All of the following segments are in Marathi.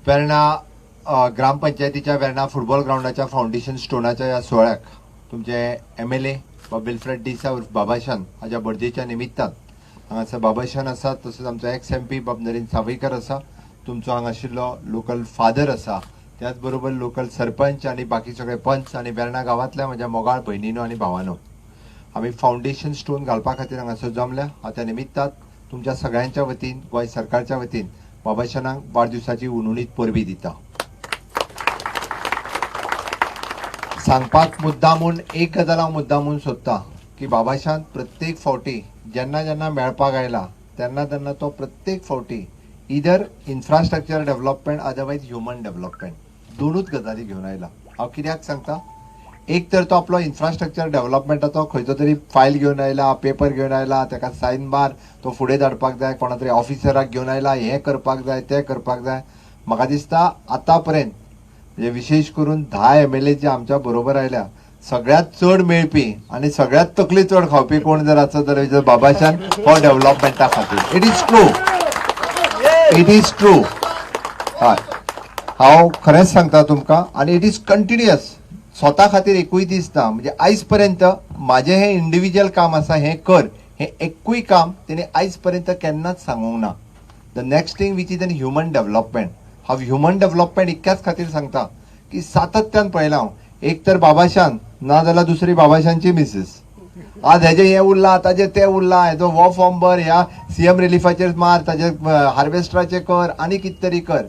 वेर्णा ग्रामपंचायतीच्या वेर्णा फुटबॉल ग्राउंडाच्या फाउंडेशन स्टोनाच्या ह्या सोहळ्याक तुमचे MLA बिलफ्रेड डिसा उर्फ बाबाशान हाच्या बर्थडेच्या निमित्तान हांगासर बाबाशान आसा, तसोच आमचो एक्स MP बाब नरेंद्र सावयकर आसा, तुमचो हांगा आशिल्लो लोकल फादर आसा, त्याच बरोबर लोकल सरपंच आणि बाकी सगळे पंच आणि वेर्णा गांवांतल्या म्हज्या मोगाळ भयणीनो आणि भावानो, आम्ही फाउंडेशन स्टोन घालपा खातीर हांगासर जमल्या. त्या निमित्तान तुमच्या सगळ्यांच्या वतीन गोंय सरकारच्या वतीन बाबाशानाक वाडदिवसाची उणुणीत परबी दिता. सांगपाक मुद्दामून एक गजाल हांव मुद्दामून सोदतां की बाबाशान प्रत्येक फावटी जेन्ना जेन्ना मेळपाक आयला तेन्ना तेन्ना तो प्रत्येक फावटी इधर infrastructure development otherwise human development दोनूच गजाली घेवन आयला. हांव कित्याक सांगता, एक तर तो आपलो इन्फ्रास्ट्रक्चर डेव्हलपमेंटाचो खंयचो तरी फायल घेवन आयला, पेपर घेवन आयला, ताका सायन मार, तो फुडें धाडपाक जाय, कोणा तरी ऑफिसराक घेवन आयला, हें करपाक जाय तें करपाक जाय. म्हाका दिसता आतां पर्यंत म्हणजे विशेष करून 10 MLA जे आमच्या बरोबर आयल्या सगळ्यात चड मेळपी आणि सगळ्यात तकली चड खावपी कोण जर आसत जाल्यार बाबाशान हो डेव्हलपमेंटा खातीर. It is true. हय, हांव खरेंच सांगता तुमकां, आनी इट इज कंटिन्युअस. स्वता खातीर एकूय दीस ना, म्हणजे आयज पर्यंत म्हाजें हें इंडिव्हिज्युअल काम आसा हें कर, हें एकूय काम तेणे आयज पर्यंत केन्नाच सांगूंक ना. The next thing which is an human development. हांव ह्युमन डेव्हलपमेंट इतक्याच खातीर सांगता की सातत्यान पळयलां हांव, एक तर बाबाशान ना जाल्यार दुसरी बाबाशांची मिसीस. आज हेजें हें उरलां, ताजें तें उरलां, हेजो हो फॉर्म भर, ह्या CM रिलीफाचेर मार, ताजे हार्वेस्टराचेर कर, आनी कितें तरी कर.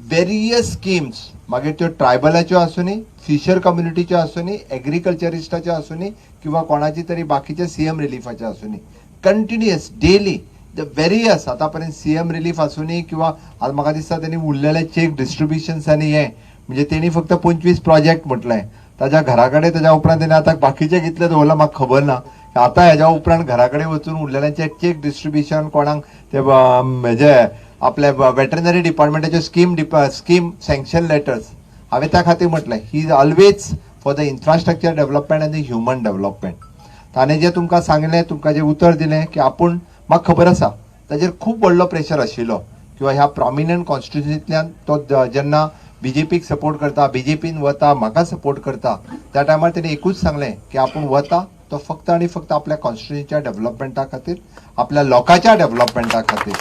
वेरियस स्किम्स, मागीर त्यो ट्रायबलाच्यो आसूनी, फिशर कम्युनिटीच्यो आसूनी, एग्रीकल्चरिस्टाच्यो आसूनी, किंवा कोणाची तरी बाकीचे CM रिलीफाच्यो आसूनी, कंटिन्युअस डेली द वेरियस आतापर्यंत CM रिलीफ आसूनी, किंवा आज म्हाका दिसता त्यांनी उरलेले चेक डिस्ट्रीब्युशन्स आनी हें म्हणजे तेणी फक्त 25 प्रोजेक्ट म्हटले. ताज्या घरा कडेन ताज्या उपरांत तेणी आतां बाकीचे कितले दवरला म्हाका खबर ना. आतां हेज्या उपरांत घरा कडेन वचून उरलेल्यांचे चेक डिस्ट्रीब्युशन कोणाक ते हेजे आपले वेटरनरी डिपार्टमेंटाचे स्कीम सँक्शन लेटर्स हांवें त्या खातीर म्हटलें he is always for the infrastructure development end the human development. ताणें जें तुमकां सांगलें, तुमकां जें उतर दिलें की आपूण, म्हाका खबर आसा ताजेर खूब व्हडलो प्रेशर आशिल्लो, किंवा ह्या प्रॉमिनंट कॉन्स्टिट्युन्सींतल्यान तो जेन्ना BJPक सपोर्ट करता, BJPन वता, म्हाका सपोर्ट करता, त्या टायमार तेणें एकूच सांगलें की आपूण वता तो फक्त आनी फक्त आपल्या कॉन्स्टिट्युन्सीच्या डेव्हलपमेंटा खातीर, आपल्या लोकांच्या डेव्हलपमेंटा खातीर.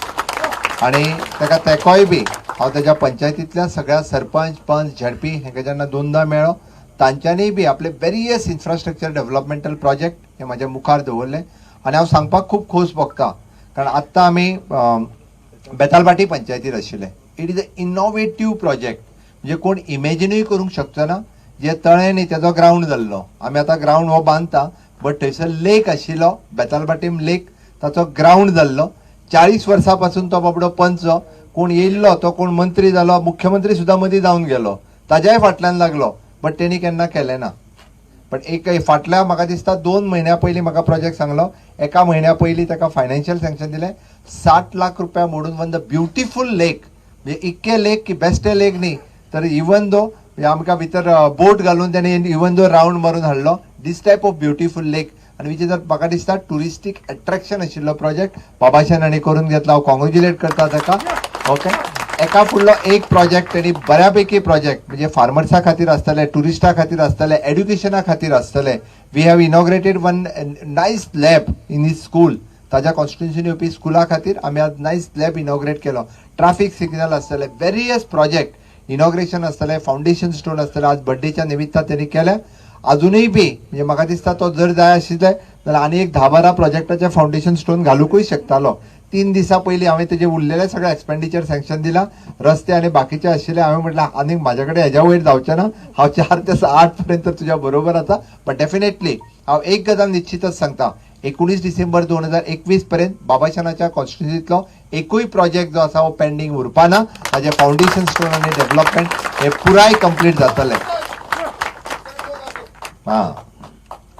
आनी ताका तेंकोय बी हांव ताज्या पंचायतींतल्या सगळ्या सरपंच, पंच, ZP हेंका जेन्ना दोनदा मेळ्ळो, तांच्यांनी बी आपले वेरियस इन्फ्रास्ट्रक्चर डेव्हलपमेंटल प्रोजेक्ट हे म्हाज्या मुखार दवरले. आनी हांव सांगपाक खूब खोस भोगता, कारण आत्तां आमी बेतालबाटी पंचायतीर आशिल्ले. It is a innovative project, म्हणजे कोण इमॅजिनूय करूंक शकचो ना. जे तळें न्ही तेजो ग्राउंड जाल्लो, आमी आतां ग्राउंड हो बांदता, बट थंयसर लेक आशिल्लो, बेतालबाटीम लेक, ताचो ग्राउंड जाल्लो. 40 वर्सां पासून तो बाबडो पंच, कोण येयल्लो तो कोण मंत्री जालो, मुख्यमंत्री सुद्दां मदीं जावन गेलो, ताज्याय फाटल्यान लागलो, बट तेणी केन्ना केलें ना. पण एक फाटल्या म्हाका दिसता 2 म्हयन्या पयलीं म्हाका प्रोजेक्ट सांगलो, एका म्हयन्या पयलीं ताका फायनान्शियल सँक्शन दिलें 60 लाख रुपया मोडून वन द ब्युटिफूल लेक. म्हणजे इतके लेक की बेस्टे लेक न्ही, तर इवन दो आमकां भितर बोट घालून तेणी इवन दो राउंड मारून हाडलो. दिस टायप ऑफ ब्युटिफूल लेक, आनी विच इज म्हाका दिसता टुरिस्टीक अट्रॅक्शन आशिल्लो प्रोजेक्ट बाबाशान हांणी करून घेतला. हांव कॉंग्रॅच्युलेट करता ताका. ओके, एका फुडलो एक प्रोजेक्ट तेणी बऱ्यापैकी प्रोजेक्ट म्हणजे फार्मर्सा खातीर आसतले, टुरिस्टा खातीर आसतले, एड्युकेशना खातीर आसतले. We have inaugurated one nice lab in his school. ताज्या कॉन्स्टिट्युन्सीन येवपी स्कुला खातीर आमी आज नायस लॅब इनॉग्रेट केलो. ट्राफीक सिग्नल आसतले, वेरियस प्रोजेक्ट इनॉग्रेशन आसतलें, फाउंडेशन स्टोन आसतलें. आज बर्थडेच्या निमित्तान तेणी केलें. अजूनय बी म्हणजे म्हाका दिसता तो जर जाय आशिल्ले जाल्यार आनी एक 10-12 प्रोजेक्टाचे फाउंडेशन स्टोन घालूंकूय शकतालो. 3 दिसां पयलीं हांवें तेजे उरलेले सगळे एक्सपेंडिचर सँक्शन दिला. रस्ते आनी बाकीचे आशिल्ले हांवें म्हटलें आनीक म्हाजे कडेन हेज्या वयर जावचें ना, हांव 4 ते 8 पर्यंत तुज्या बरोबर आसा. बट डेफिनेटली हांव एक गजाल निश्चितच सांगता, 19 डिसेंबर 2021 पर्यंत बाबाशानाच्या कॉन्स्टिट्युन्सींतलो एकूय प्रोजेक्ट जो आसा हो पेंडींग उरपाना. ताजे फाउंडेशन स्टोन आनी डेव्हलपमेंट हे पुराय कंप्लीट जातले.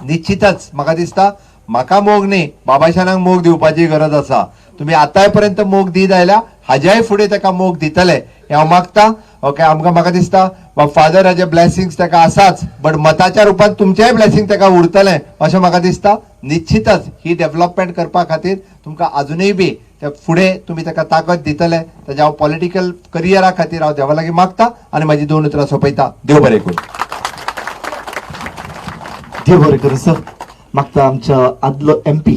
निश्चितच म्हाका दिसता म्हाका मोग न्ही, बाबाशानाक मोग दिवपाची गरज आसा. तुम्ही आताय पर्यंत मोग दीत आयल्या, हाज्याय फुडें ताका मोग दितले हें हांव मागता. ओके, आमकां म्हाका दिसता फादर हाजे ब्लेसिंग्स ताका आसाच, बट मताच्या रुपान तुमचेय ब्लेसिंग ताका उरतलें अशें म्हाका दिसता. निश्चितच ही डेव्हलपमेंट करपा खातीर तुमकां अजूनय बी ते फुडें तुमी ताका ताकद दितले ताचे हांव पॉलिटिकल करियरा खातीर हांव देवा लागीं मागता आनी म्हाजी 2 उतरां सोंपयता. देव बरें करूं. देव बरें करूं सर. मागता आमच्या आदलो MP